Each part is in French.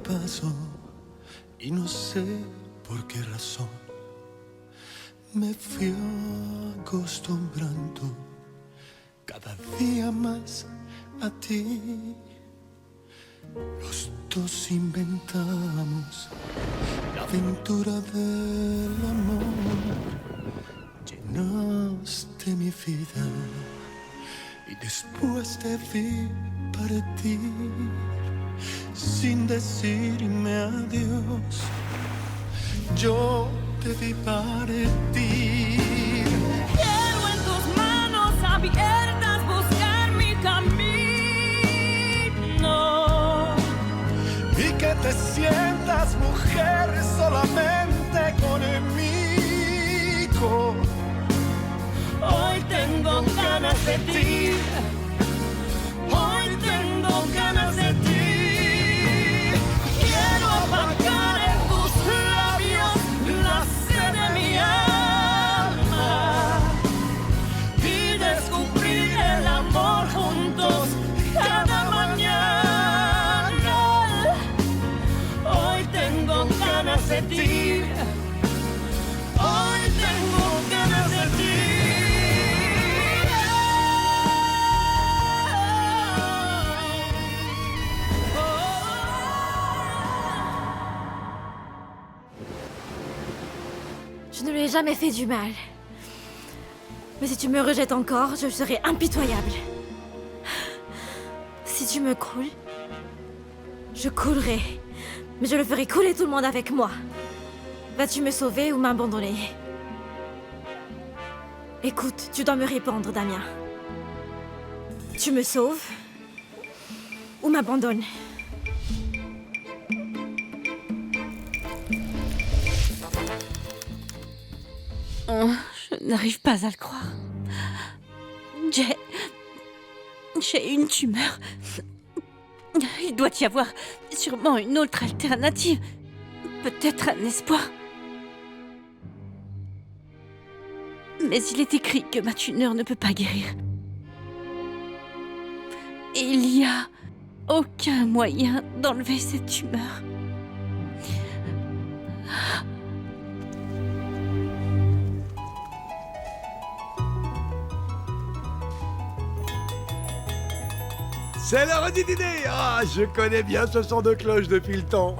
paso y no sé por qué razón me fui acostumbrando cada día más a ti. Los dos inventamos la aventura del amor. Llenaste mi vida y después te vi partir sin decirme adiós. Yo te vi partir. Quiero en tus manos abiertas buscar mi camino. Y que te sientas mujer solamente conmigo. Hoy tengo ganas de ti. Hoy tengo ganas de ti. Quiero apagar en tus labios la sed de mi alma y descubrir el amor juntos cada mañana. Hoy tengo ganas de ti. Hoy tengo ganas de ti. Je ne lui ai jamais fait du mal. Mais si tu me rejettes encore, je serai impitoyable. Si tu me coules, je coulerai. Mais je le ferai couler tout le monde avec moi. Vas-tu me sauver ou m'abandonner? Écoute, tu dois me répondre, Damien. Tu me sauves ou m'abandonnes? Oh, je n'arrive pas à le croire. J'ai une tumeur. Il doit y avoir sûrement une autre alternative. Peut-être un espoir. Mais il est écrit que ma tumeur ne peut pas guérir. Il n'y a aucun moyen d'enlever cette tumeur. C'est l'heure du dîner. Ah, je connais bien ce son de cloche depuis le temps.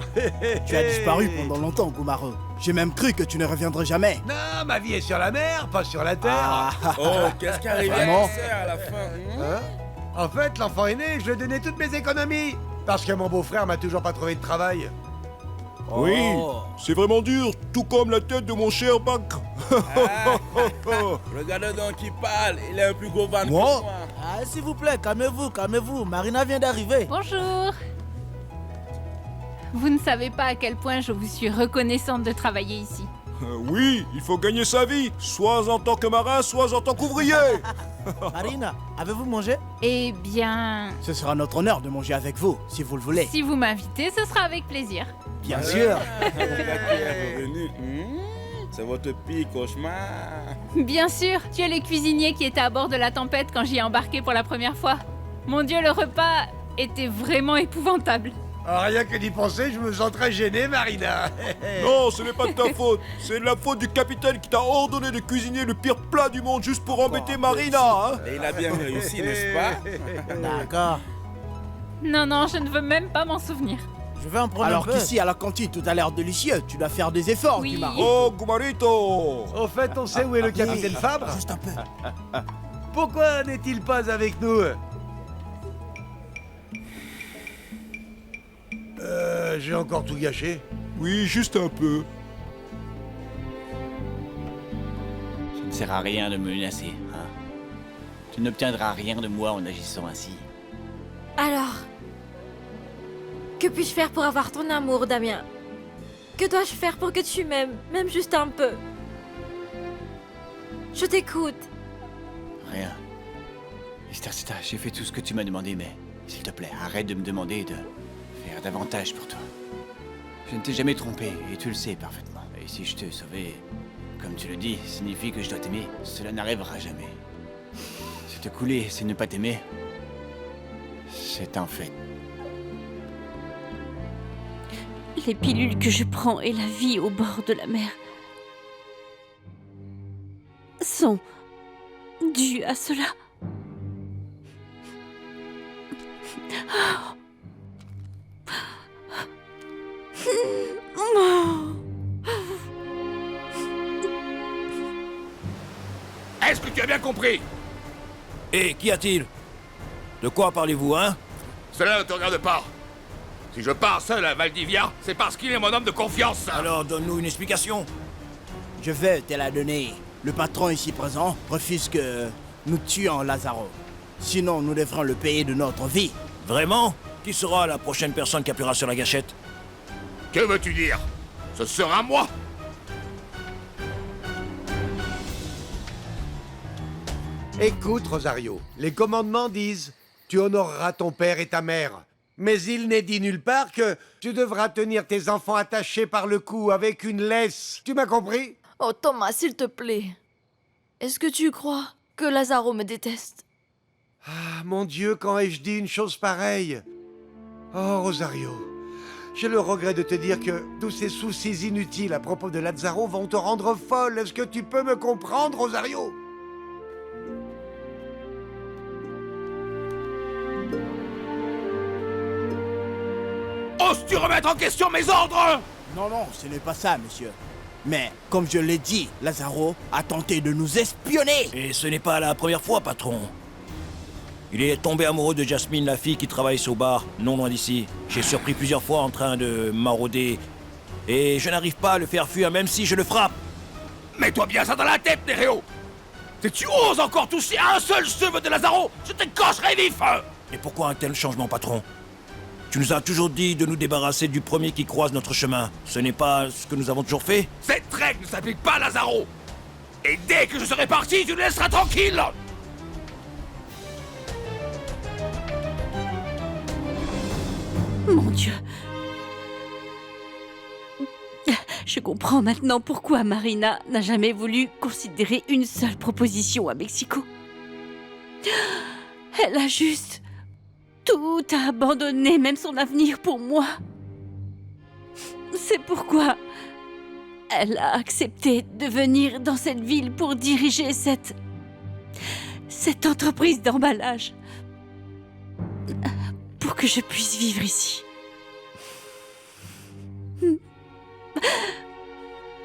Tu as disparu pendant longtemps, Goumareux. J'ai même cru que tu ne reviendrais jamais. Non, ma vie est sur la mer, pas sur la terre. Ah, Oh, qu'est-ce qui arrive Vraiment à la fin Hein? En fait, l'enfant aîné, je lui ai donné toutes mes économies. Parce que mon beau-frère m'a toujours pas trouvé de travail. Oui, c'est vraiment dur, tout comme la tête de mon cher Bac. Regardez donc qui parle, il est un plus gros van que Moi moi. Ah, s'il vous plaît, calmez-vous, calmez-vous. Marina vient d'arriver. Bonjour. Vous ne savez pas à quel point je vous suis reconnaissante de travailler ici. Oui, il faut gagner sa vie, soit en tant que marin, soit en tant qu'ouvrier. Marina, avez-vous mangé? Eh bien, ce sera notre honneur de manger avec vous, si vous le voulez. si vous m'invitez, ce sera avec plaisir. Bien sûr. Revenu. C'est votre pire cauchemar. Bien sûr, tu es le cuisinier qui était à bord de la Tempête quand j'y ai embarqué pour la première fois. Mon Dieu, le repas était vraiment épouvantable. Ah, rien que d'y penser, je me sens très gêné, Marina. Non, ce n'est pas de ta faute, c'est de la faute du capitaine qui t'a ordonné de cuisiner le pire plat du monde juste pour embêter Marina, hein. Et il a bien réussi, n'est-ce pas? D'accord. Non, non, je ne veux même pas m'en souvenir. Je vais en prendre Alors un peu. qu'ici, à la cantine, tout a l'air délicieux. Tu dois faire des efforts, Oui. Goumareux. Oh, Gumarito. Au fait, on sait où est le capitaine Fabre? Juste un peu. Pourquoi n'est-il pas avec nous? J'ai encore tout gâché. Oui, juste un peu. Ça ne sert à rien de me menacer, hein. Tu n'obtiendras rien de moi en agissant ainsi. Alors, que puis-je faire pour avoir ton amour, Damien? Que dois-je faire pour que tu m'aimes, même juste un peu? Je t'écoute. Rien. Estercita, j'ai fait tout ce que tu m'as demandé, mais s'il te plaît, arrête de me demander de faire davantage pour toi. Je ne t'ai jamais trompé, et tu le sais parfaitement. Et si je t'ai sauvé, comme tu le dis, signifie que je dois t'aimer. Cela n'arrivera jamais. Si te couler, c'est ne pas t'aimer. C'est un fait. Les pilules que je prends et la vie au bord de la mer sont dues à cela. Est-ce que tu as bien compris? Et qu'y a-t-il? De quoi parlez-vous, hein? Cela ne te regarde pas. Si je pars seul à Valdivia, c'est parce qu'il est mon homme de confiance. Alors donne-nous une explication. Je vais te la donner. Le patron ici présent refuse que nous tuions Lazaro. Sinon, nous devrons le payer de notre vie. Vraiment? Qui sera la prochaine personne qui appuiera sur la gâchette? Que veux-tu dire? Ce sera moi! Écoute, Rosario, les commandements disent « Tu honoreras ton père et ta mère ». Mais il n'est dit nulle part que tu devras tenir tes enfants attachés par le cou avec une laisse. Tu m'as compris? Oh Thomas, s'il te plaît. Est-ce que tu crois que Lazaro me déteste? Ah, mon Dieu, quand ai-je dit une chose pareille? Oh, Rosario, j'ai le regret de te dire que tous ces soucis inutiles à propos de Lazaro vont te rendre folle. Est-ce que tu peux me comprendre, Rosario? Oses-tu remettre en question mes ordres? Non, non, ce n'est pas ça, monsieur. Mais, comme je l'ai dit, Lazaro a tenté de nous espionner. Et ce n'est pas la première fois, patron. Il est tombé amoureux de Jasmine, la fille qui travaille au bar, non loin d'ici. J'ai surpris plusieurs fois en train de marauder. Et je n'arrive pas à le faire fuir, même si je le frappe. Mets-toi bien ça dans la tête, Nereo. Si tu oses encore toucher un seul cheveu de Lazaro, je t'écorcherai vif. Et pourquoi un tel changement, patron? Tu nous as toujours dit de nous débarrasser du premier qui croise notre chemin. Ce n'est pas ce que nous avons toujours fait? Cette règle ne s'applique pas à Lazaro. Et dès que je serai parti, tu nous laisseras tranquille. Mon Dieu. Je comprends maintenant pourquoi Marina n'a jamais voulu considérer une seule proposition à Mexico. Elle a juste tout abandonné, même son avenir pour moi. C'est pourquoi elle a accepté de venir dans cette ville pour diriger cette entreprise d'emballage. Pour que je puisse vivre ici.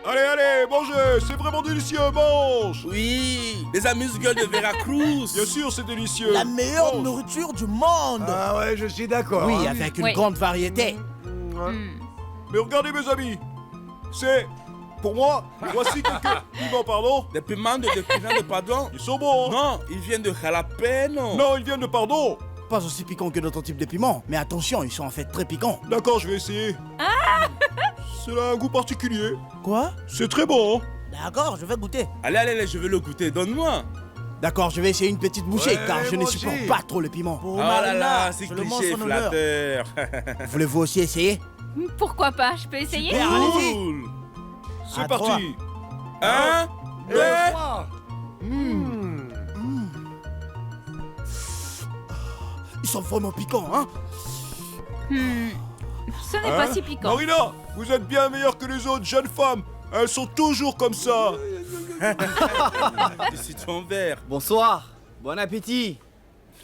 Allez, allez, mangez, c'est vraiment délicieux, mange. Oui, les amuse-gueules de Veracruz. Bien sûr, c'est délicieux. La meilleure nourriture du monde. Ah ouais, je suis d'accord. Oui, hein. avec une grande variété. Mais regardez, mes amis, c'est... Pour moi, voici quelques piments, pardon. Des piments de pardon? Ils sont bons, hein? Non, ils viennent de jalapeno. Non, ils viennent de pardon. Pas aussi piquants que d'autres types de piments, mais attention, ils sont en fait très piquants. D'accord, je vais essayer. Cela a un goût particulier. Quoi? C'est très bon, hein? D'accord, je vais goûter. Allez, allez, je vais le goûter, donne-moi. D'accord, je vais essayer une petite bouchée, Ouais, car je ne moi supporte aussi. pas trop le piment. Pour Oh là Marina, là, c'est je le mange cliché en honneur. flatteur. Voulez-vous aussi essayer? Pourquoi pas? Je peux essayer? Super, allez-y. Cool. C'est À parti. trois. 1, 2, Ils sont vraiment piquants, hein? Ce n'est pas si piquant. Marina, vous êtes bien meilleure que les autres jeunes femmes. Elles sont toujours comme ça. du citron vert. Bonsoir, bon appétit.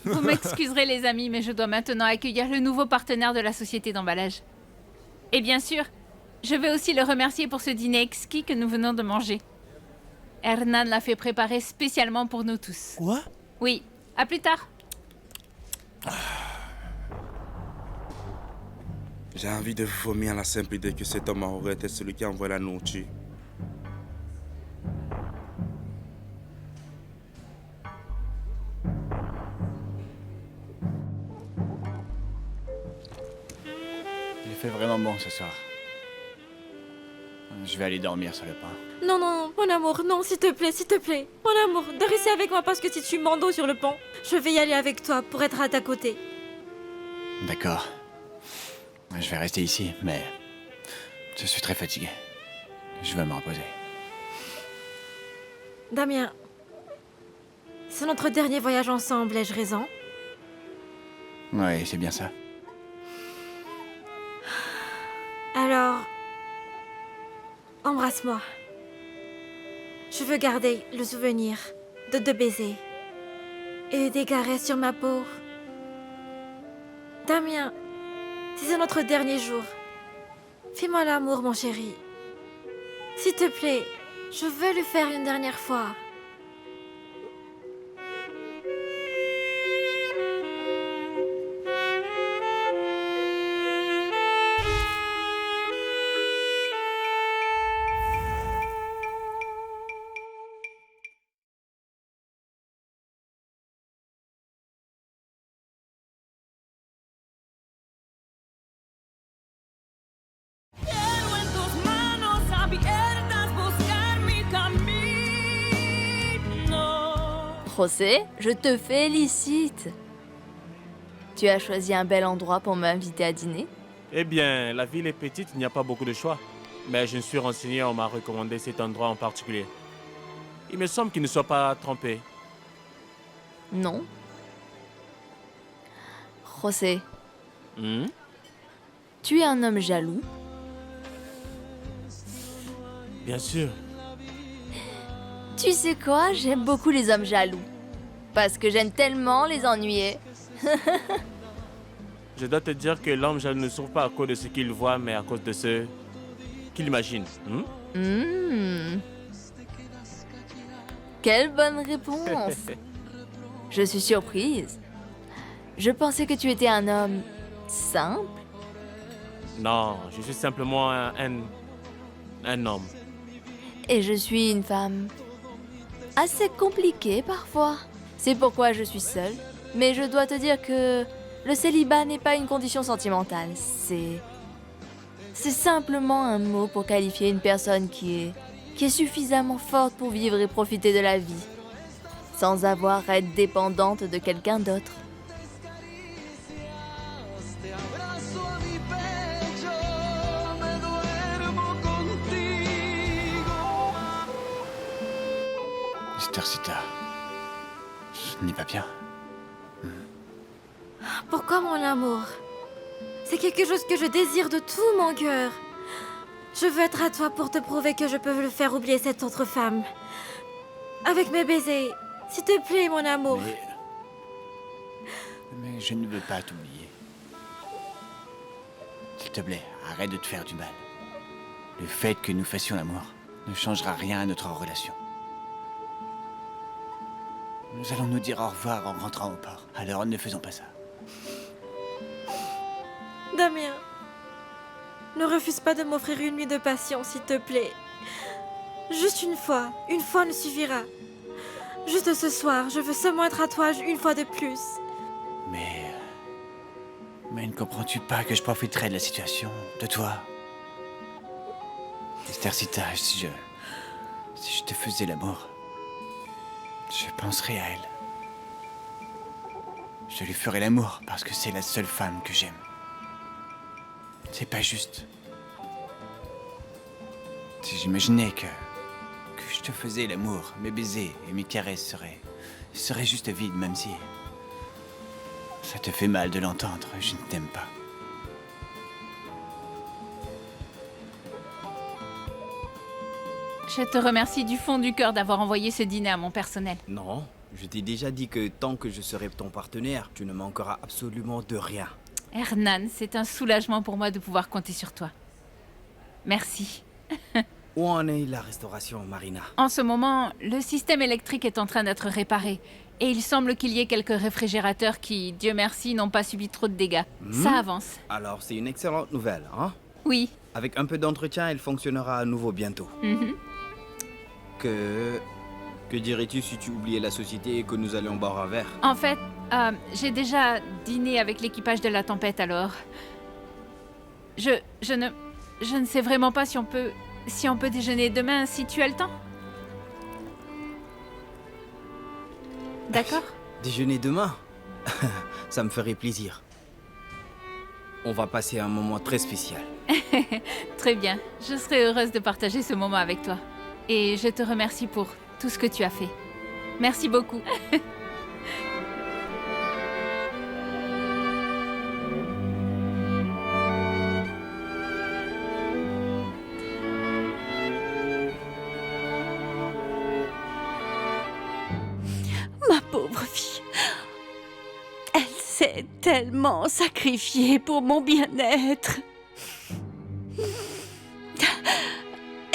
Vous m'excuserez les amis, mais je dois maintenant accueillir le nouveau partenaire de la société d'emballage. Et bien sûr, je vais aussi le remercier pour ce dîner exquis que nous venons de manger. Hernan l'a fait préparer spécialement pour nous tous. Quoi? Oui, à plus tard. J'ai envie de vomir à la simple idée que cet homme aurait été celui qui a envoyé la nourriture. Il fait vraiment bon ce soir. Je vais aller dormir sur le pain. Non, non, mon amour, non, s'il te plaît, s'il te plaît. Mon amour, dors ici avec moi parce que si tu m'endos sur le pont, je vais y aller avec toi pour être à ta côté. D'accord. Je vais rester ici, mais je suis très fatigué. Je vais me reposer. Damien, c'est notre dernier voyage ensemble, ai-je raison? Oui, c'est bien ça. Alors, Embrasse-moi. Je veux garder le souvenir de 2 baisers et des caresses sur ma peau. Damien, si c'est notre dernier jour, fais-moi l'amour, mon chéri. S'il te plaît, je veux le faire une dernière fois. Quiero en tus manos abiertas buscar mi camino. José, je te félicite. Tu as choisi un bel endroit pour m'inviter à dîner. Eh bien, la ville est petite, il n'y a pas beaucoup de choix. Mais je me suis renseigné, on m'a recommandé cet endroit en particulier. Il me semble qu'il ne soit pas trompé. Non. José, Hmm? tu es un homme jaloux. Bien sûr. Tu sais quoi, j'aime beaucoup les hommes jaloux. Parce que j'aime tellement les ennuyer. Je dois te dire que l'homme jaloux ne souffre pas à cause de ce qu'il voit, mais à cause de ce qu'il imagine. Quelle bonne réponse. Je suis surprise. Je pensais que tu étais un homme simple. Non, je suis simplement un homme. Et je suis une femme assez compliquée parfois. C'est pourquoi je suis seule. Mais je dois te dire que le célibat n'est pas une condition sentimentale. C'est simplement un mot pour qualifier une personne qui est suffisamment forte pour vivre et profiter de la vie, sans avoir à être dépendante de quelqu'un d'autre. Estercita, ce n'est pas bien. Pourquoi, mon amour? C'est quelque chose que je désire de tout mon cœur. Je veux être à toi pour te prouver que je peux le faire oublier cette autre femme. Avec mes baisers. S'il te plaît, mon amour. Mais je ne veux pas t'oublier. S'il te plaît, arrête de te faire du mal. Le fait que nous fassions l'amour ne changera rien à notre relation. Nous allons nous dire au revoir en rentrant au port. Alors ne faisons pas ça. Damien, ne refuse pas de m'offrir une nuit de patience, s'il te plaît. Juste une fois ne suffira. Juste ce soir, je veux seulement être à toi une fois de plus. Mais ne comprends-tu pas que je profiterai de la situation, de toi? Estercita, si je te faisais l'amour, je penserais à elle. Je lui ferai l'amour parce que c'est la seule femme que j'aime. C'est pas juste. Si j'imaginais que je te faisais l'amour, mes baisers et mes caresses seraient juste vides, même si ça te fait mal de l'entendre, je ne t'aime pas. Je te remercie du fond du cœur d'avoir envoyé ce dîner à mon personnel. Non, je t'ai déjà dit que tant que je serai ton partenaire, tu ne manqueras absolument de rien. Hernan, c'est un soulagement pour moi de pouvoir compter sur toi. Merci. Où en est la restauration, Marina? En ce moment, le système électrique est en train d'être réparé. Et il semble qu'il y ait quelques réfrigérateurs qui, Dieu merci, n'ont pas subi trop de dégâts. Ça avance. Alors, c'est une excellente nouvelle, hein? Oui. Avec un peu d'entretien, il fonctionnera à nouveau bientôt. Que dirais-tu si tu oubliais la société et que nous allions boire un verre? En fait, j'ai déjà dîné avec l'équipage de la Tempête alors. Je ne sais vraiment pas si on peut déjeuner demain, si tu as le temps. D'accord? Déjeuner demain? Ça me ferait plaisir. On va passer un moment très spécial. Très bien. Je serai heureuse de partager ce moment avec toi. Et je te remercie pour tout ce que tu as fait. Merci beaucoup. pauvre fille. Elle s'est tellement sacrifiée pour mon bien-être.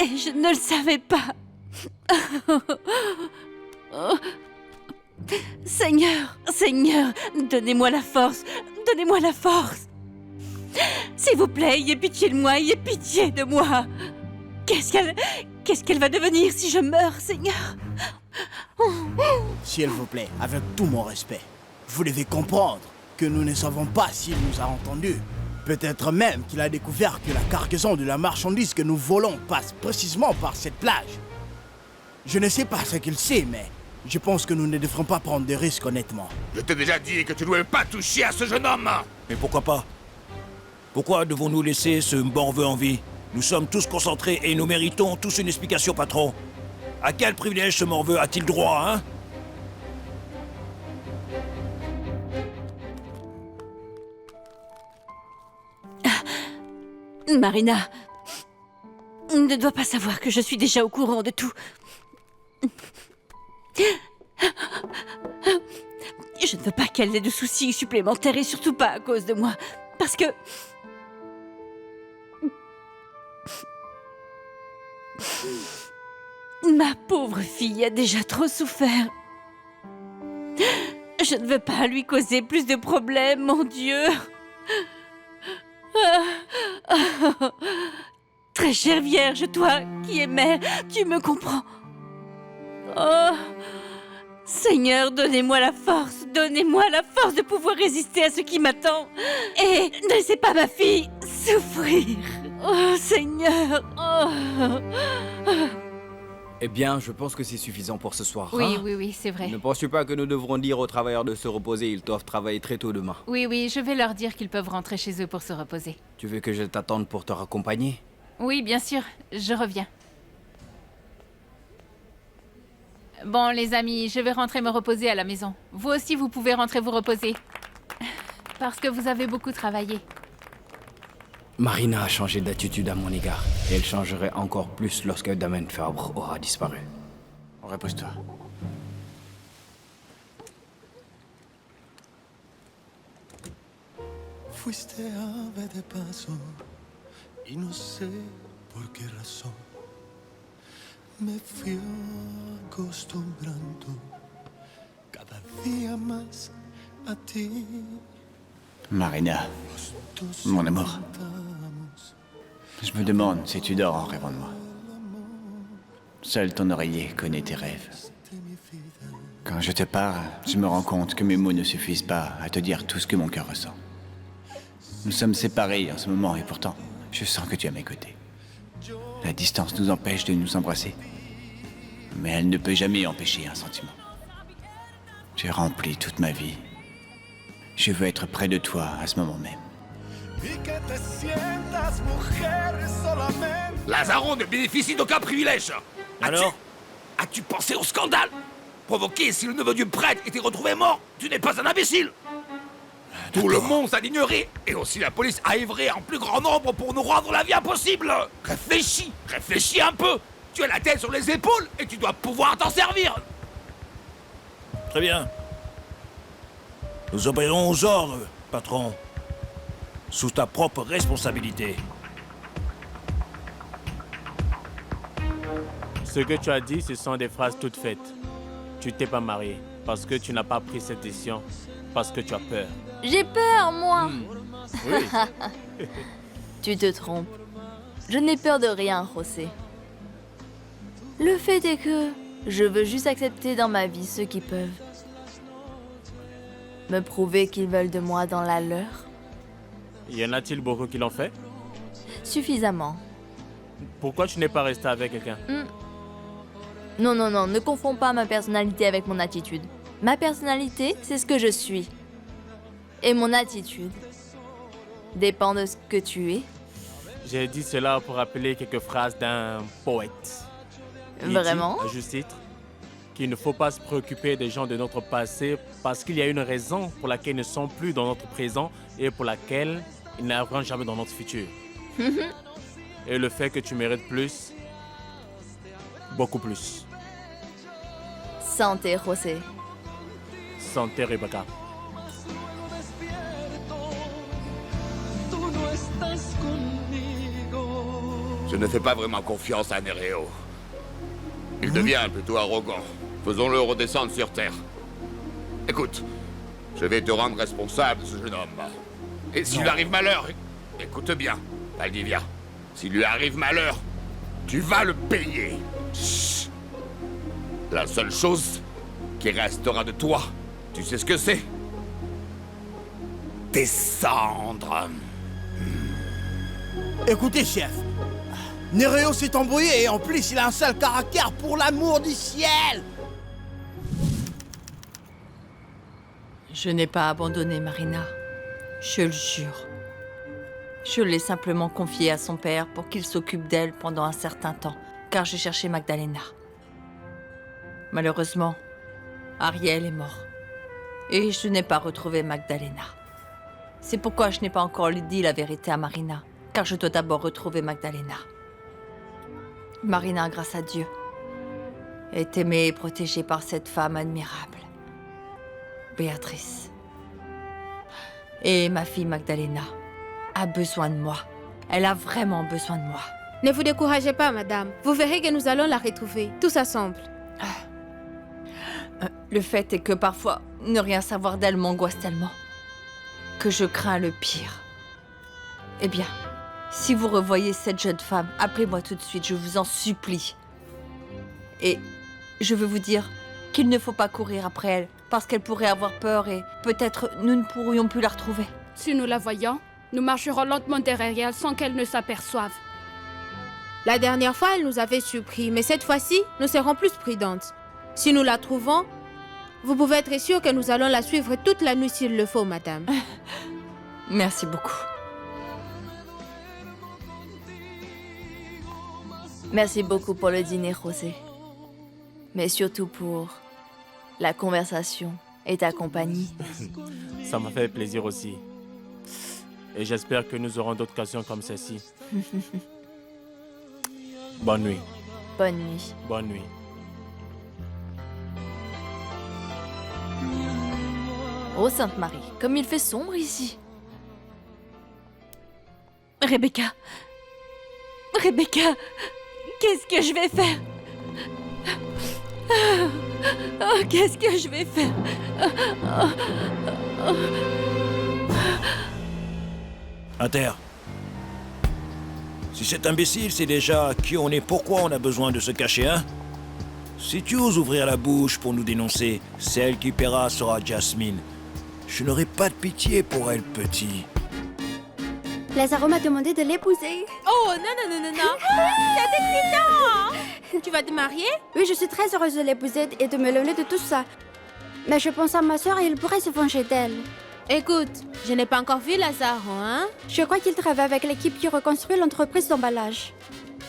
Et je ne le savais pas. Seigneur, Seigneur, donnez-moi la force. Donnez-moi la force. S'il vous plaît, ayez pitié de moi, ayez pitié de moi. Qu'est-ce qu'elle va devenir si je meurs, Seigneur? S'il vous plaît, avec tout mon respect, vous devez comprendre que nous ne savons pas s'il nous a entendus. Peut-être même qu'il a découvert que la cargaison de la marchandise que nous volons passe précisément par cette plage. Je ne sais pas ce qu'il sait, mais je pense que nous ne devrons pas prendre de risques honnêtement. Je t'ai déjà dit que tu ne devais pas toucher à ce jeune homme. Mais pourquoi pas? Pourquoi devons-nous laisser ce morveux en vie? Nous sommes tous concentrés et nous méritons tous une explication, patron. À quel privilège ce morveux a-t-il droit, hein? Marina ne doit pas savoir que je suis déjà au courant de tout. Je ne veux pas qu'elle ait de soucis supplémentaires et surtout pas à cause de moi. Parce que... ma pauvre fille a déjà trop souffert. Je ne veux pas lui causer plus de problèmes, mon Dieu. Très chère Vierge, toi qui es mère, tu me comprends. Oh, Seigneur, donnez-moi la force de pouvoir résister à ce qui m'attend. Et ne laissez pas ma fille souffrir. Oh, Seigneur. Oh. Eh bien, je pense que c'est suffisant pour ce soir. Oui, hein? oui, c'est vrai. Ne penses-tu pas que nous devrons dire aux travailleurs de se reposer? Ils doivent travailler très tôt demain. Oui, je vais leur dire qu'ils peuvent rentrer chez eux pour se reposer. Tu veux que je t'attende pour te raccompagner? Oui, bien sûr, je reviens. Bon, les amis, je vais rentrer me reposer à la maison. Vous aussi, vous pouvez rentrer vous reposer. Parce que vous avez beaucoup travaillé. Marina a changé d'attitude à mon égard. Et elle changerait encore plus lorsque Damen Fabre aura disparu. Repose-toi. Fuiste ave de paso y no sé por qué razón me fui acostumbrando cada día más a ti. Marina, mon amour. Je me demande si tu dors en rêvant de moi. Seul ton oreiller connaît tes rêves. Quand je te parle, je me rends compte que mes mots ne suffisent pas à te dire tout ce que mon cœur ressent. Nous sommes séparés en ce moment et pourtant, je sens que tu es à mes côtés. La distance nous empêche de nous embrasser. Mais elle ne peut jamais empêcher un sentiment. Tu remplis toute ma vie. Je veux être près de toi à ce moment même. Lazaro ne bénéficie d'aucun privilège. Alors as-tu pensé au scandale provoqué si le neveu du prêtre était retrouvé mort? Tu n'es pas un imbécile. Tout le monde s'en ignorait, et aussi la police a œuvré en plus grand nombre pour nous rendre la vie impossible. Réfléchis un peu. Tu as la tête sur les épaules et tu dois pouvoir t'en servir. Très bien. Nous obéirons aux ordres, patron. Sous ta propre responsabilité. Ce que tu as dit, ce sont des phrases toutes faites. Tu t'es pas marié parce que tu n'as pas pris cette décision, parce que tu as peur. J'ai peur, moi. Oui. Tu te trompes. Je n'ai peur de rien, José. Le fait est que je veux juste accepter dans ma vie ceux qui peuvent. Me prouver qu'ils veulent de moi dans la leur. Y en a-t-il beaucoup qui l'ont fait? Suffisamment. Pourquoi tu n'es pas resté avec quelqu'un? Non, ne confonds pas ma personnalité avec mon attitude. Ma personnalité, c'est ce que je suis. Et mon attitude dépend de ce que tu es. J'ai dit cela pour rappeler quelques phrases d'un poète. Il Vraiment? dit, à juste titre, qu'il ne faut pas se préoccuper des gens de notre passé parce qu'il y a une raison pour laquelle ils ne sont plus dans notre présent et pour laquelle ils n'arriveront jamais dans notre futur. Et le fait que tu mérites plus, beaucoup plus. Santé, José. Santé, Rebecca. Je ne fais pas vraiment confiance à Nereo. Il devient plutôt arrogant. Faisons-le redescendre sur Terre. Écoute, je vais te rendre responsable de ce jeune homme. Et s'il lui arrive malheur, écoute bien, Valdivia, s'il lui arrive malheur, tu vas le payer. Chut. La seule chose qui restera de toi, tu sais ce que c'est? Tes cendres. Écoutez, chef. Nereo s'est embrouillé et en plus il a un sale caractère, pour l'amour du ciel. Je n'ai pas abandonné Marina. Je le jure. Je l'ai simplement confiée à son père pour qu'il s'occupe d'elle pendant un certain temps, car j'ai cherché Magdalena. Malheureusement, Ariel est mort. Et je n'ai pas retrouvé Magdalena. C'est pourquoi je n'ai pas encore dit la vérité à Marina, car je dois d'abord retrouver Magdalena. Marina, grâce à Dieu, est aimée et protégée par cette femme admirable, Béatrice. Et ma fille Magdalena a besoin de moi. Elle a vraiment besoin de moi. Ne vous découragez pas, madame. Vous verrez que nous allons la retrouver, tous ensemble. Le fait est que parfois, ne rien savoir d'elle m'angoisse tellement que je crains le pire. Eh bien, si vous revoyez cette jeune femme, appelez-moi tout de suite, je vous en supplie. Et je veux vous dire qu'il ne faut pas courir après elle, parce qu'elle pourrait avoir peur et peut-être nous ne pourrions plus la retrouver. Si nous la voyons, nous marcherons lentement derrière elle sans qu'elle ne s'aperçoive. La dernière fois, elle nous avait surpris, mais cette fois-ci, nous serons plus prudentes. Si nous la trouvons, vous pouvez être sûre que nous allons la suivre toute la nuit s'il le faut, madame. Merci beaucoup. Merci beaucoup pour le dîner, José. Mais surtout pour la conversation et ta compagnie. Ça m'a fait plaisir aussi. Et j'espère que nous aurons d'autres occasions comme celle-ci. Bonne nuit. Bonne nuit. Bonne nuit. Oh, Sainte Marie, comme il fait sombre ici. Rebecca. Rebecca, qu'est-ce que je vais faire? Oh, qu'est-ce que je vais faire? Inter. Si cet imbécile sait déjà qui on est, pourquoi on a besoin de se cacher, hein? Si tu oses ouvrir la bouche pour nous dénoncer, celle qui paiera sera Jasmine. Je n'aurai pas de pitié pour elle, petit. Lazaro m'a demandé de l'épouser. Oh, non. C'est excitant. Tu vas te marier? Oui, je suis très heureuse de l'épouser et de me lever de tout ça. Mais je pense à ma soeur et il pourrait se venger d'elle. Écoute, je n'ai pas encore vu Lazaro, hein? Je crois qu'il travaille avec l'équipe qui reconstruit l'entreprise d'emballage.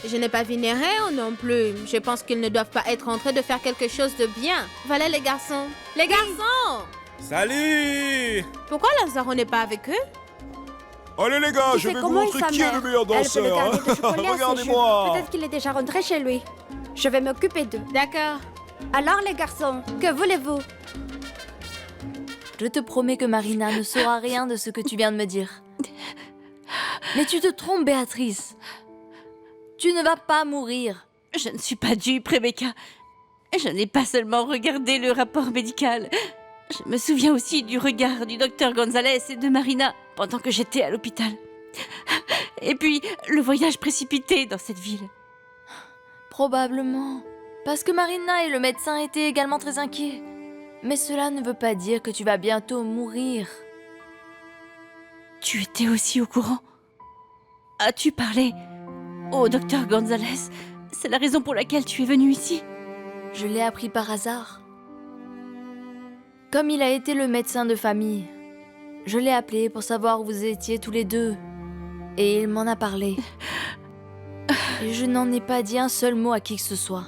Je n'ai pas vu Nereo non plus. Je pense qu'ils ne doivent pas être en train de faire quelque chose de bien. Voilà les garçons. Les garçons! Salut! Pourquoi Lazaro n'est pas avec eux? Allez les gars, je vais vous montrer qui est le meilleur danseur. Regardez-moi! Peut-être qu'il est déjà rentré chez lui. Je vais m'occuper d'eux. D'accord. Alors les garçons, que voulez-vous? Je te promets que Marina ne saura rien de ce que tu viens de me dire. Mais tu te trompes, Béatrice. Tu ne vas pas mourir. Je ne suis pas dupe, Rebecca. Je n'ai pas seulement regardé le rapport médical. Je me souviens aussi du regard du docteur Gonzalez et de Marina pendant que j'étais à l'hôpital. Et puis, le voyage précipité dans cette ville. Probablement. Parce que Marina et le médecin étaient également très inquiets. Mais cela ne veut pas dire que tu vas bientôt mourir. Tu étais aussi au courant? As-tu parlé au docteur Gonzalez? C'est la raison pour laquelle tu es venu ici? Je l'ai appris par hasard. Comme il a été le médecin de famille, je l'ai appelé pour savoir où vous étiez tous les deux. Et il m'en a parlé. Et je n'en ai pas dit un seul mot à qui que ce soit.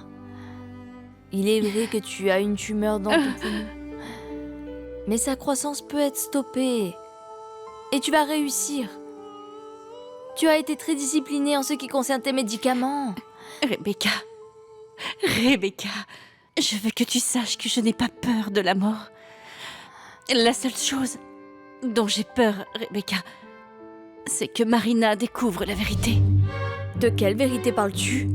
Il est vrai que tu as une tumeur dans ton poumon. Mais sa croissance peut être stoppée. Et tu vas réussir. Tu as été très disciplinée en ce qui concerne tes médicaments. Rebecca, je veux que tu saches que je n'ai pas peur de la mort. La seule chose dont j'ai peur, Rebecca, c'est que Marina découvre la vérité. De quelle vérité parles-tu?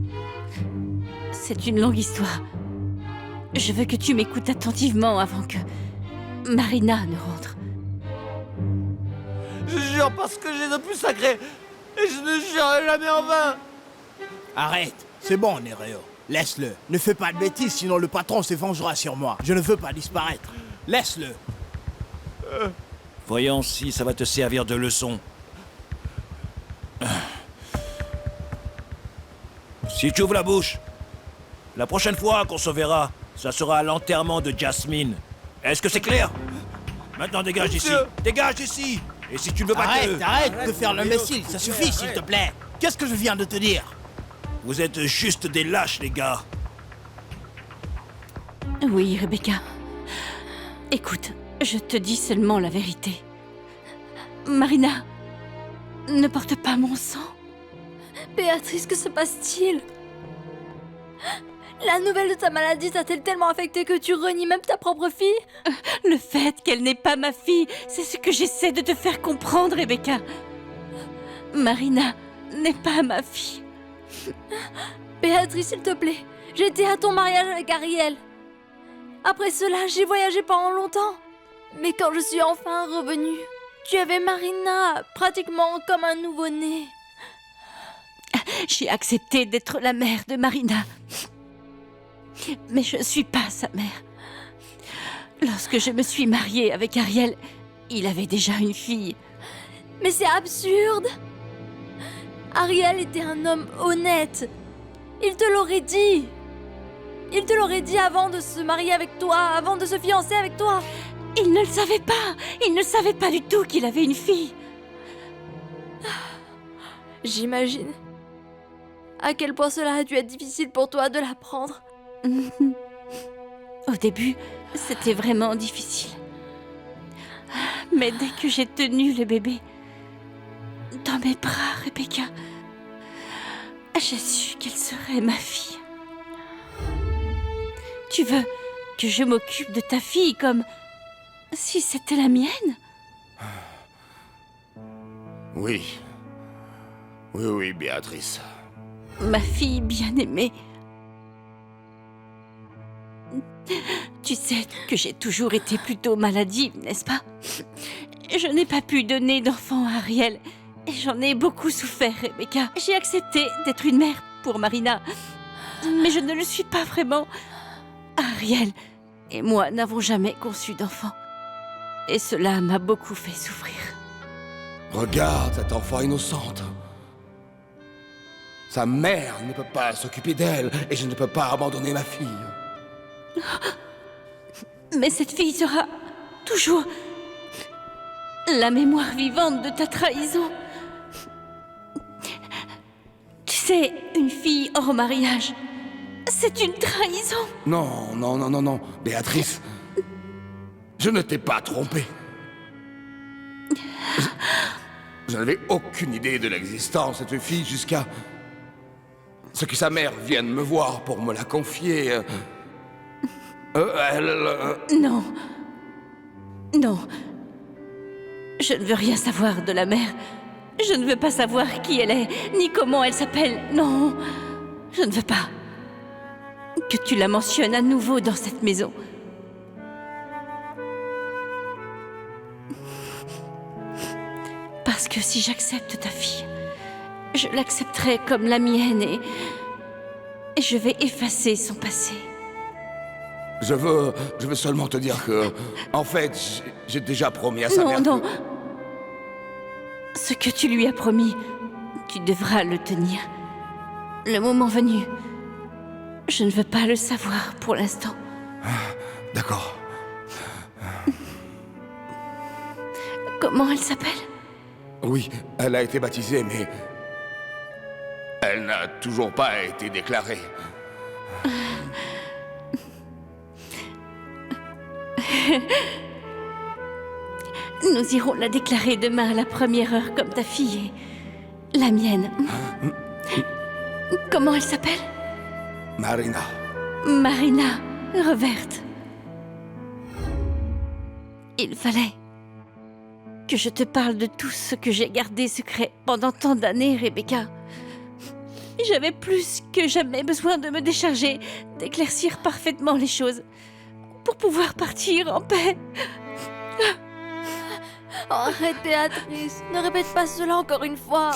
C'est une longue histoire. Je veux que tu m'écoutes attentivement avant que Marina ne rentre. Je jure parce que j'ai le plus sacré, et je ne jurerai jamais en vain. Arrête, c'est bon, Nereo. Laisse-le. Ne fais pas de bêtises, sinon le patron se vengera sur moi. Je ne veux pas disparaître. Laisse-le. Voyons si ça va te servir de leçon. Si tu ouvres la bouche, la prochaine fois qu'on se verra, ça sera à l'enterrement de Jasmine. Est-ce que c'est clair? Maintenant dégage d'ici. Dégage d'ici. Et si tu ne veux pas Arrête de faire l'imbécile, ça suffit s'il te plaît. Qu'est-ce que je viens de te dire? Vous êtes juste des lâches, les gars. Oui, Rebecca. Écoute, je te dis seulement la vérité. Marina ne porte pas mon sang. Béatrice, que se passe-t-il? La nouvelle de ta maladie t'a-t-elle tellement affectée que tu renies même ta propre fille? Le fait qu'elle n'est pas ma fille, c'est ce que j'essaie de te faire comprendre, Rebecca. Marina n'est pas ma fille. Béatrice, s'il te plaît, j'étais à ton mariage avec Ariel. Après cela, j'ai voyagé pendant longtemps. Mais quand je suis enfin revenue, tu avais Marina pratiquement comme un nouveau-né. J'ai accepté d'être la mère de Marina. Mais je ne suis pas sa mère. Lorsque je me suis mariée avec Ariel, il avait déjà une fille. Mais c'est absurde! Ariel était un homme honnête. Il te l'aurait dit. Il te l'aurait dit avant de se marier avec toi, avant de se fiancer avec toi. Il ne le savait pas. Il ne savait pas du tout qu'il avait une fille. J'imagine à quel point cela a dû être difficile pour toi de l'apprendre. Au début, c'était vraiment difficile. Mais dès que j'ai tenu le bébé dans mes bras, Rebecca, j'ai su qu'elle serait ma fille. Tu veux que je m'occupe de ta fille comme si c'était la mienne? Oui. Oui, Béatrice. Ma fille bien-aimée. Tu sais que j'ai toujours été plutôt maladive, n'est-ce pas? Je n'ai pas pu donner d'enfant à Ariel. Et j'en ai beaucoup souffert, Rebecca. J'ai accepté d'être une mère pour Marina. Mais je ne le suis pas vraiment. Ariel et moi n'avons jamais conçu d'enfant. Et cela m'a beaucoup fait souffrir. Regarde cette enfant innocente. Sa mère ne peut pas s'occuper d'elle et je ne peux pas abandonner ma fille. Mais cette fille sera toujours la mémoire vivante de ta trahison. Tu sais, une fille hors mariage, c'est une trahison. Non, Béatrice. Je ne t'ai pas trompé. Je n'avais aucune idée de l'existence de cette fille jusqu'à ce que sa mère vienne me voir pour me la confier. Non. Je ne veux rien savoir de la mère. Je ne veux pas savoir qui elle est, ni comment elle s'appelle. Non, je ne veux pas que tu la mentionnes à nouveau dans cette maison. Parce que si j'accepte ta fille, je l'accepterai comme la mienne et je vais effacer son passé. Je veux seulement te dire que, en fait, j'ai déjà promis à sa mère. Non. Ce que tu lui as promis, tu devras le tenir. Le moment venu, je ne veux pas le savoir pour l'instant. D'accord. Comment elle s'appelle? Oui, elle a été baptisée, mais elle n'a toujours pas été déclarée. Nous irons la déclarer demain à la première heure comme ta fille et la mienne. Comment elle s'appelle? Marina. Marina Reverte. Il fallait que je te parle de tout ce que j'ai gardé secret pendant tant d'années, Rebecca. J'avais plus que jamais besoin de me décharger, d'éclaircir parfaitement les choses, pour pouvoir partir en paix. Oh, arrête, Béatrice. Ne répète pas cela encore une fois.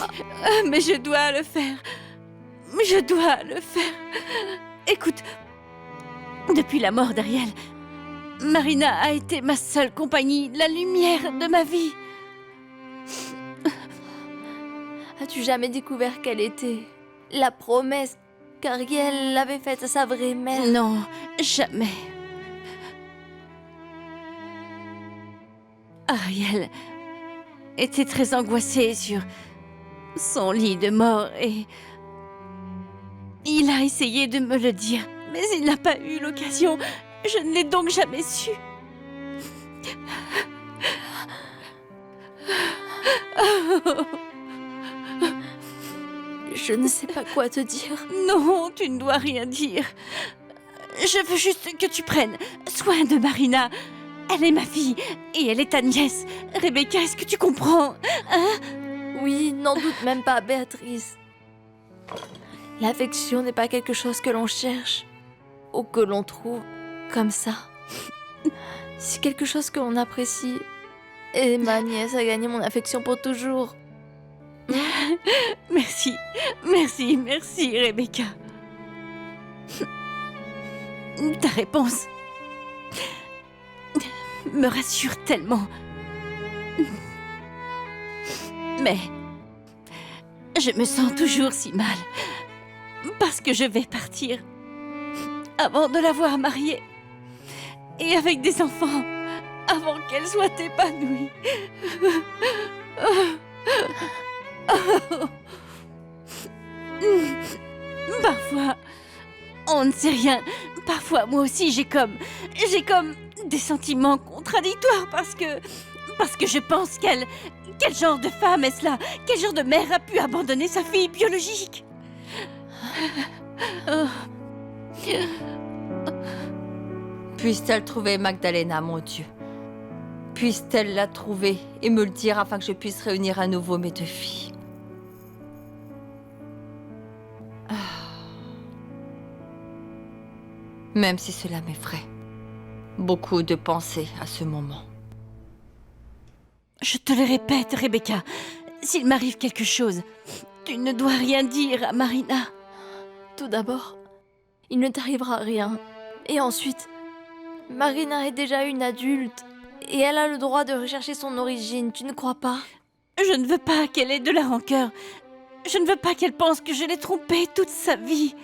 Mais je dois le faire. Je dois le faire. Écoute, depuis la mort d'Ariel, Marina a été ma seule compagnie, la lumière de ma vie. As-tu jamais découvert quelle était la promesse qu'Ariel avait faite à sa vraie mère? Non, jamais. Ariel était très angoissée sur son lit de mort et il a essayé de me le dire, mais il n'a pas eu l'occasion. Je ne l'ai donc jamais su. Je ne sais pas quoi te dire. Non, tu ne dois rien dire. Je veux juste que tu prennes soin de Marina. Elle est ma fille et elle est ta nièce. Rebecca, est-ce que tu comprends, hein? Oui, n'en doute même pas, Béatrice. L'affection n'est pas quelque chose que l'on cherche ou que l'on trouve comme ça. C'est quelque chose que l'on apprécie. Et ma nièce a gagné mon affection pour toujours. Merci, merci, merci, Rebecca. Ta réponse me rassure tellement. Mais je me sens toujours si mal parce que je vais partir avant de la voir mariée et avec des enfants avant qu'elle soit épanouie. Parfois, on ne sait rien. Parfois, moi aussi, j'ai comme des sentiments contradictoires parce que je pense quel genre de femme est-ce là? Quel genre de mère a pu abandonner sa fille biologique? Puisse-t-elle trouver Magdalena, mon Dieu? Puisse-t-elle la trouver et me le dire afin que je puisse réunir à nouveau mes deux filles? Même si cela m'effraie. Beaucoup de pensées à ce moment. Je te le répète, Rebecca. S'il m'arrive quelque chose, tu ne dois rien dire à Marina. Tout d'abord, il ne t'arrivera rien. Et ensuite, Marina est déjà une adulte. Et elle a le droit de rechercher son origine, tu ne crois pas? Je ne veux pas qu'elle ait de la rancœur. Je ne veux pas qu'elle pense que je l'ai trompée toute sa vie.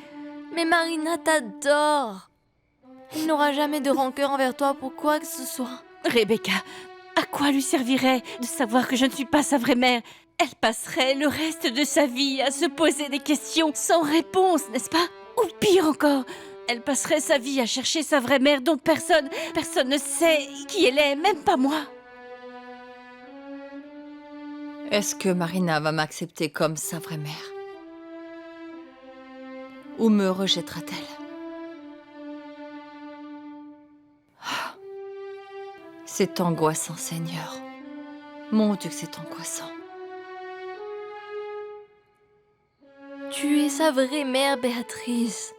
Mais Marina t'adore. Elle n'aura jamais de rancœur envers toi pour quoi que ce soit. Rebecca, à quoi lui servirait de savoir que je ne suis pas sa vraie mère? Elle passerait le reste de sa vie à se poser des questions sans réponse, n'est-ce pas? Ou pire encore, elle passerait sa vie à chercher sa vraie mère dont personne ne sait qui elle est, même pas moi. Est-ce que Marina va m'accepter comme sa vraie mère? Ou me rejettera-t-elle? C'est angoissant, Seigneur. Mon Dieu, que c'est angoissant. Tu es sa vraie mère, Béatrice.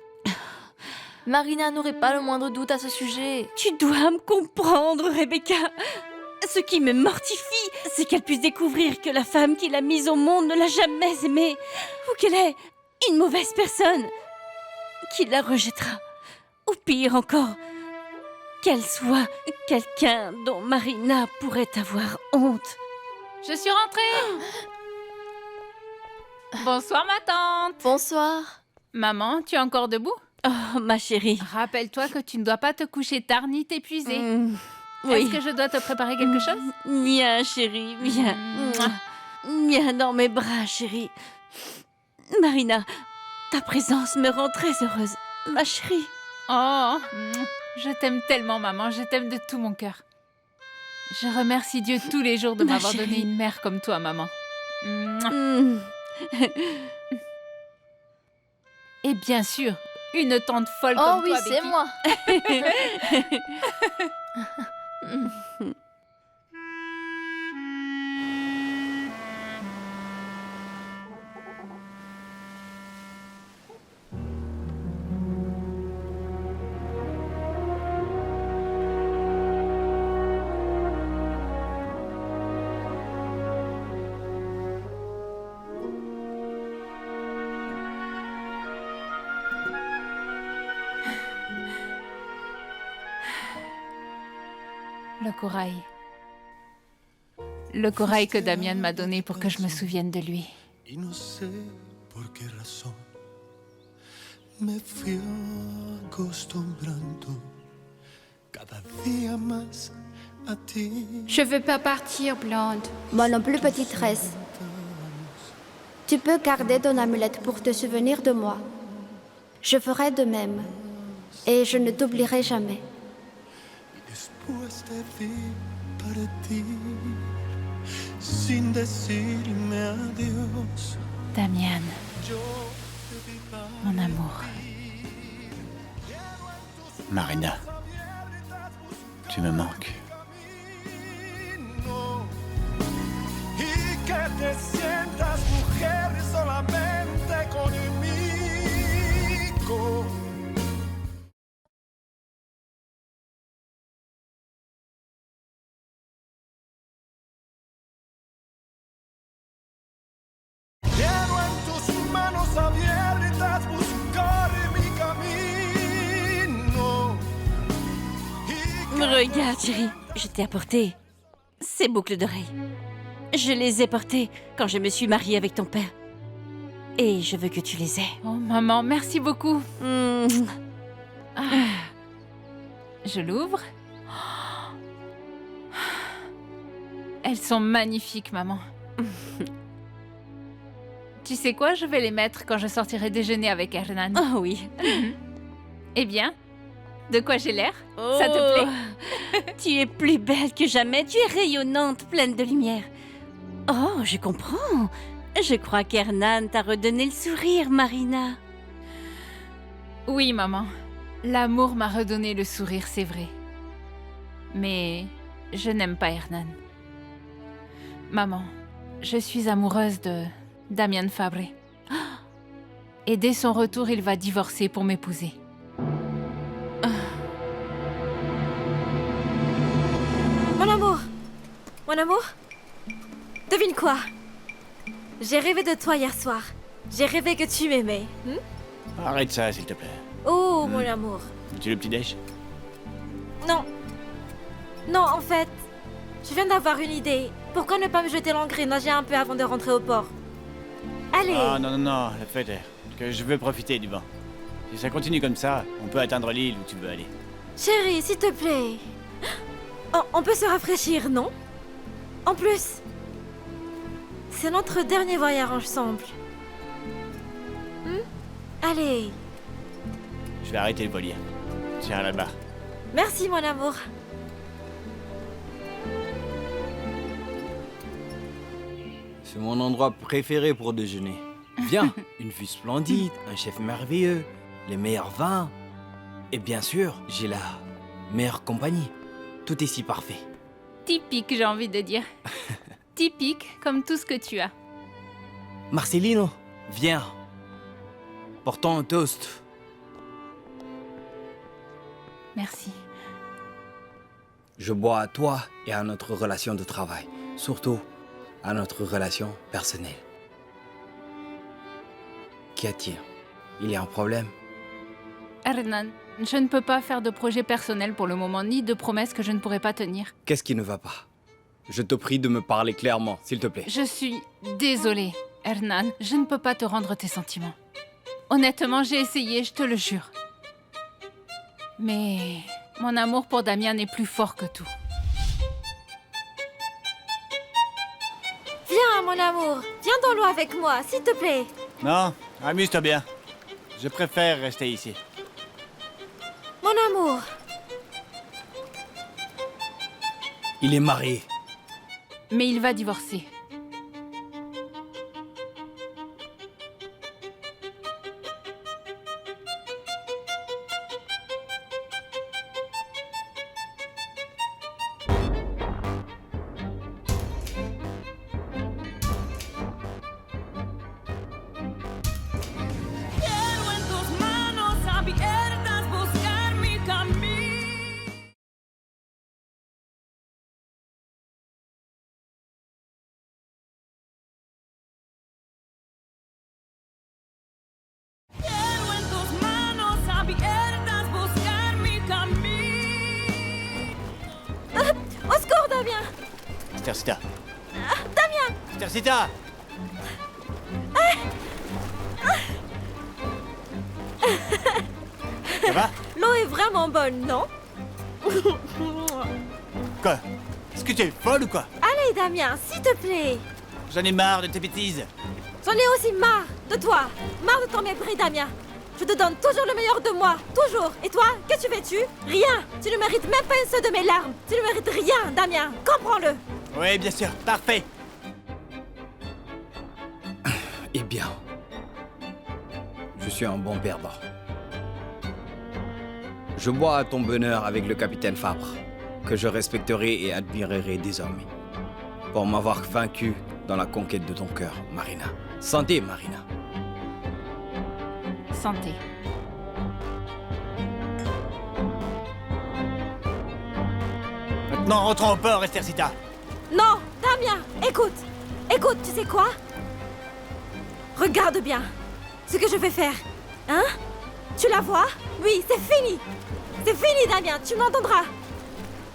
Marina n'aurait pas le moindre doute à ce sujet. Tu dois me comprendre, Rebecca. Ce qui me mortifie, c'est qu'elle puisse découvrir que la femme qui l'a mise au monde ne l'a jamais aimée, ou qu'elle est une mauvaise personne, qui la rejettera, ou pire encore, qu'elle soit quelqu'un dont Marina pourrait avoir honte. Je suis rentrée. Bonsoir, ma tante. Bonsoir. Maman, tu es encore debout? Oh, ma chérie. Rappelle-toi que tu ne dois pas te coucher tard ni t'épuiser. Oui. Est-ce que je dois te préparer quelque chose? Viens, chérie, viens. Viens dans mes bras, chérie. Marina, ta présence me rend très heureuse, ma chérie. Oh, je t'aime tellement, maman. Je t'aime de tout mon cœur. Je remercie Dieu tous les jours de m'avoir donné une mère comme toi, maman. Et bien sûr, une tante folle comme toi. Oh oui, c'est moi. corail. Le corail que Damian m'a donné pour que je me souvienne de lui. Y no sé por qué razón me fui acostumbrando cada día más a ti. Je veux pas partir, Blonde. Moi non plus, petite tresse. Tu peux garder ton amulette pour te souvenir de moi. Je ferai de même. Et je ne t'oublierai jamais. Después te vi partir sin decirme adiós. Damian, mon amour. Marina, tu me manques. Y que te sientas mujer solamente conmigo. Quiero en tus manos abiertas buscar mi camino. Regarde, chérie, je t'ai apporté ces boucles d'oreilles. Je les ai portées quand je me suis mariée avec ton père. Et je veux que tu les aies. Oh, maman, merci beaucoup. Ah. Je l'ouvre. Elles sont magnifiques, maman. Tu sais quoi, je vais les mettre quand je sortirai déjeuner avec Hernan. Oh oui. Eh bien, de quoi j'ai l'air? Ça te plaît? Tu es plus belle que jamais, tu es rayonnante, pleine de lumière. Oh, je comprends. Je crois qu'Hernan t'a redonné le sourire, Marina. Oui, maman. L'amour m'a redonné le sourire, c'est vrai. Mais je n'aime pas Hernan. Maman, je suis amoureuse de Damian Fabre. Et dès son retour, il va divorcer pour m'épouser. Mon amour, devine quoi? J'ai rêvé de toi hier soir. J'ai rêvé que tu m'aimais. Arrête ça, s'il te plaît. Oh, mon amour. Veux-tu le petit-déj? Non. Non, en fait, je viens d'avoir une idée. Pourquoi ne pas me jeter l'ancre et nager un peu avant de rentrer au port? Allez. Ah non, non, non, le fait est que je veux profiter du vent. Si ça continue comme ça, on peut atteindre l'île où tu veux aller. Chérie, s'il te plaît. On peut se rafraîchir, non? En plus, c'est notre dernier voyage ensemble. Allez. Je vais arrêter le voilier. Tiens, là-bas. Merci, mon amour. C'est mon endroit préféré pour déjeuner. Viens, une vue splendide, un chef merveilleux, les meilleurs vins. Et bien sûr, j'ai la meilleure compagnie. Tout est si parfait. Typique, j'ai envie de dire. Typique, comme tout ce que tu as. Marcelino, viens. Portons un toast. Merci. Je bois à toi et à notre relation de travail. Surtout à notre relation personnelle. Qu'y a-t-il? Il y a un problème? Hernan, je ne peux pas faire de projet personnel pour le moment, ni de promesses que je ne pourrai pas tenir. Qu'est-ce qui ne va pas? Je te prie de me parler clairement, s'il te plaît. Je suis désolée, Hernan. Je ne peux pas te rendre tes sentiments. Honnêtement, j'ai essayé, je te le jure. Mais mon amour pour Damian est plus fort que tout. Viens, mon amour. Viens dans l'eau avec moi, s'il te plaît. Non, amuse-toi bien. Je préfère rester ici. Mon amour. Il est marié. Mais il va divorcer. Estercita. Damien! Estercita! Ça va? L'eau est vraiment bonne, non? Quoi? Est-ce que tu es folle ou quoi? Allez, Damien, s'il te plaît. J'en ai marre de tes bêtises. J'en ai aussi marre de toi. Marre de ton mépris, Damien. Je te donne toujours le meilleur de moi. Toujours. Et toi, que tu fais-tu? Rien. Tu ne mérites même pas une seule de mes larmes. Tu ne mérites rien, Damien. Comprends-le. Oui, bien sûr. Parfait. Eh bien, je suis un bon perdant. Je bois à ton bonheur avec le capitaine Fabre, que je respecterai et admirerai désormais, pour m'avoir vaincu dans la conquête de ton cœur, Marina. Santé, Marina. Santé. Maintenant, rentrons au port, Estercita. Non, Damien, écoute. Écoute, tu sais quoi? Regarde bien ce que je vais faire. Hein? Tu la vois? Oui, c'est fini. C'est fini, Damien, tu m'entendras.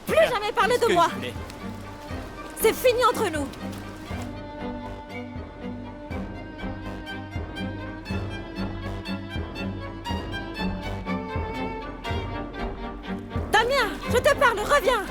Plus jamais parler de moi. C'est fini entre nous. Damien, je te parle, reviens.